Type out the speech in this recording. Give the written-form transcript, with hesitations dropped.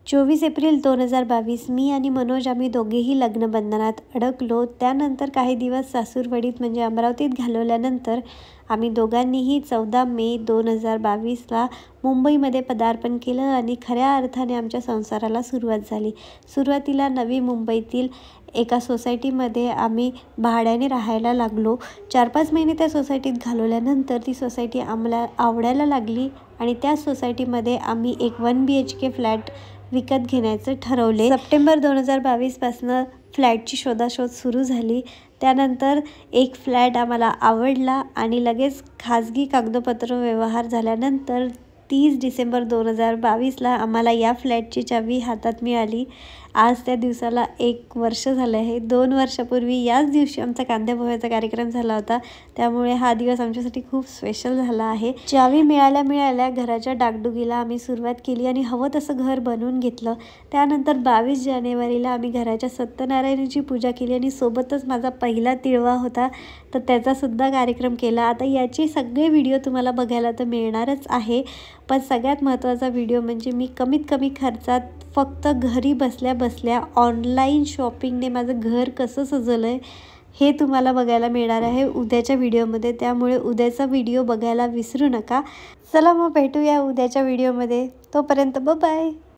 24 April 2022 मी आणि मनोज आम्ही दोघेही लग्नबंधनात अडकलो। त्यानंतर काही दिवस सासूरवाडीत म्हणजे अमरावतीत घालवल्यानंतर आम्ही दोघांनीही 14 मे 2022ला मुंबईमध्ये पदार्पण केलं आणि खऱ्या अर्थाने आमच्या संसाराला सुरुवात झाली। सुरुवातीला नवी मुंबईतील एका सोसायटीमध्ये आम्ही भाड्याने राहायला लागलो। 4-5 महिने त्या सोसायटीत घालवल्यानंतर ती सोसायटी आम्हाला आवडायला लागली आणि त्या सोसायटीमध्ये आम्ही एक 1 BHK फ्लॅट विकत घेण्याचे ठरवले। सप्टेंबर 2022 पासून फ्लॅटची शोधाशोध सुरू झाली। त्यानंतर एक फ्लॅट आम्हाला आवडला आणि लगेच खाजगी कागदपत्र व्यवहार झाल्यानंतर 30 डिसेंबर 2022ला आम्हाला या फ्लॅटची चावी हातात मिळाली। आज त्या दिवसाला 1 वर्ष झालं आहे। 2 वर्षापूर्वी याच दिवशी आमचा कांद्यापोह्याचा कार्यक्रम झाला होता, त्यामुळे हा दिवस आमच्यासाठी खूप स्पेशल झाला आहे। चावी मिळाल्या घराच्या डागडुगीला आम्ही सुरुवात केली आणि हवं तसं घर बनवून घेतलं। त्यानंतर 22 जानेवारीला आम्ही घराच्या सत्यनारायणाची पूजा केली आणि सोबतच माझा पहिला तिळवा होता, तर त्याचा सुद्धा कार्यक्रम केला। आता याचे सगळे व्हिडिओ तुम्हाला बघायला तर मिळणारच आहे, पण सगळ्यात महत्त्वाचा व्हिडिओ म्हणजे मी कमीत कमी खर्चात फक्त घरी बसल्या बसल्या ऑनलाईन शॉपिंगने माझं घर कसं सजवलं आहे हे तुम्हाला बघायला मिळणार आहे उद्याच्या व्हिडिओमध्ये। त्यामुळे उद्याचा व्हिडिओ बघायला विसरू नका। चला मग भेटूया उद्याच्या व्हिडिओमध्ये, तोपर्यंत बाय बाय।